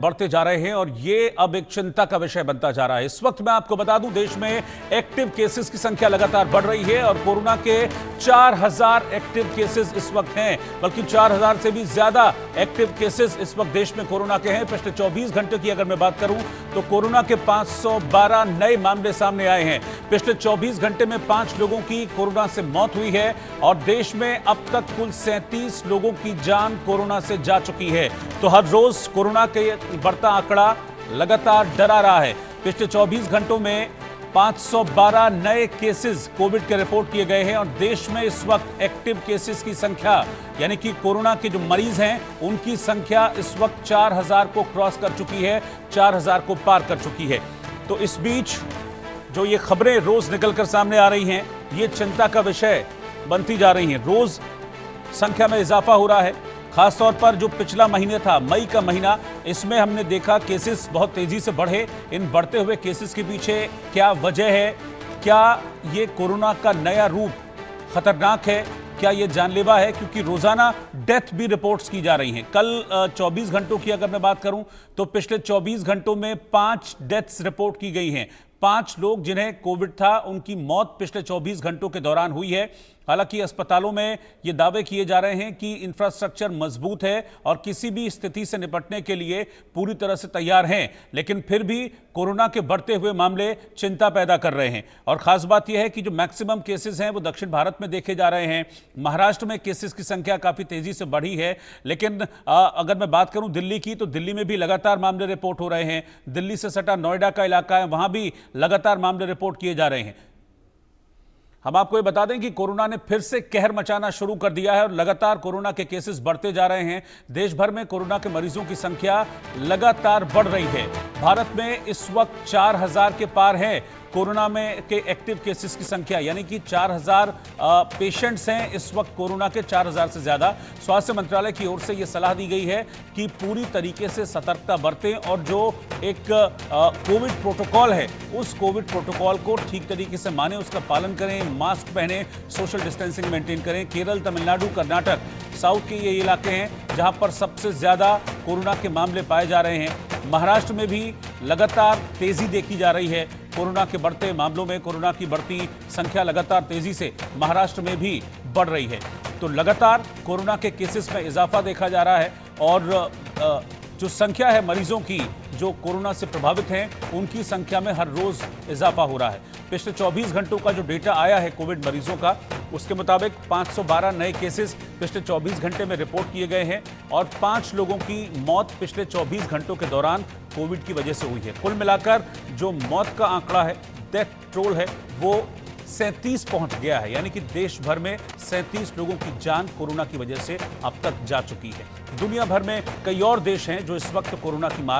बढ़ते जा रहे हैं और ये अब एक चिंता का विषय बनता जा रहा है। इस वक्त मैं आपको बता दूं, देश में एक्टिव केसेस की संख्या लगातार बढ़ रही है और कोरोना के 4000 एक्टिव केसेस इस वक्त हैं, बल्कि 4000 से भी ज्यादा एक्टिव केसेस इस वक्त देश में कोरोना के हैं। पिछले 24 घंटे की अगर मैं बात करूं तो कोरोना के 512 नए मामले सामने आए हैं। पिछले 24 घंटे में 5 लोगों की कोरोना से मौत हुई है और देश में अब तक कुल 37 लोगों की जान कोरोना से जा चुकी है। तो हर रोज कोरोना के बढ़ता आंकड़ा लगातार डरा रहा है। पिछले 24 घंटों में 512 नए केसेस कोविड के रिपोर्ट किए गए हैं और देश में इस वक्त एक्टिव केसेस की संख्या यानी कि कोरोना के जो मरीज हैं उनकी संख्या इस वक्त 4000 को क्रॉस कर चुकी है, 4000 को पार कर चुकी है। तो इस बीच जो ये खबरें रोज निकलकर सामने आ रही हैं, ये चिंता का विषय बनती जा रही हैं। रोज संख्या में इजाफा हो रहा है। खासतौर पर जो पिछला महीने था, मई का महीना, इसमें हमने देखा केसेस बहुत तेजी से बढ़े। इन बढ़ते हुए केसेस के पीछे क्या वजह है? क्या ये कोरोना का नया रूप खतरनाक है? क्या ये जानलेवा है? क्योंकि रोजाना डेथ भी रिपोर्ट्स की जा रही हैं। कल 24 घंटों की अगर मैं बात करूं तो पिछले 24 घंटों में 5 डेथ्स रिपोर्ट की गई हैं। 5 लोग जिन्हें कोविड था उनकी मौत पिछले 24 घंटों के दौरान हुई है। हालांकि अस्पतालों में ये दावे किए जा रहे हैं कि इंफ्रास्ट्रक्चर मजबूत है और किसी भी स्थिति से निपटने के लिए पूरी तरह से तैयार हैं, लेकिन फिर भी कोरोना के बढ़ते हुए मामले चिंता पैदा कर रहे हैं। और खास बात यह है कि जो मैक्सिमम केसेस हैं वो दक्षिण भारत में देखे जा रहे हैं। महाराष्ट्र में केसेस की संख्या काफी तेजी से बढ़ी है, लेकिन अगर मैं बात करूं दिल्ली की, तो दिल्ली में भी लगातार मामले रिपोर्ट हो रहे हैं। दिल्ली से सटा नोएडा का इलाका है, वहां भी लगातार मामले रिपोर्ट किए जा रहे हैं। हम आपको ये बता दें कि कोरोना ने फिर से कहर मचाना शुरू कर दिया है और लगातार कोरोना के केसेस बढ़ते जा रहे हैं। देश भर में कोरोना के मरीजों की संख्या लगातार बढ़ रही है। भारत में इस वक्त 4000 के पार है कोरोना में के एक्टिव केसेस की संख्या, यानी कि 4000 पेशेंट्स हैं इस वक्त कोरोना के, 4000 से ज्यादा। स्वास्थ्य मंत्रालय की ओर से यह सलाह दी गई है कि पूरी तरीके से सतर्कता बरतें और जो एक कोविड प्रोटोकॉल है उस कोविड प्रोटोकॉल को ठीक तरीके से माने, उसका पालन करें, मास्क पहने, सोशल डिस्टेंसिंग मेंटेन करें। केरल, तमिलनाडु, कर्नाटक, साउथ के ये इलाके हैं जहां पर सबसे ज्यादा कोरोना के मामले पाए जा रहे हैं। महाराष्ट्र में भी लगातार तेजी देखी जा रही है कोरोना के बढ़ते मामलों में। कोरोना की बढ़ती संख्या लगातार तेजी से महाराष्ट्र में भी बढ़ रही है। तो लगातार कोरोना के केसेस में इजाफा देखा जा रहा है और जो संख्या है मरीजों की जो कोरोना से प्रभावित हैं उनकी संख्या में हर रोज इजाफा हो रहा है। पिछले 24 घंटों का जो डेटा आया है कोविड मरीजों का, उसके मुताबिक 512 नए केसेस पिछले 24 घंटे में रिपोर्ट किए गए हैं और 5 लोगों की मौत पिछले 24 घंटों के दौरान कोविड की वजह से हुई है। कुल मिलाकर जो मौत का आंकड़ा है, डेथ टोल है, वो 37 पहुंच गया है, यानी कि देश भर में 37 लोगों की जान कोरोना की वजह से अब तक जा चुकी है। दुनिया भर में कई और देश हैं जो इस वक्त कोरोना की मार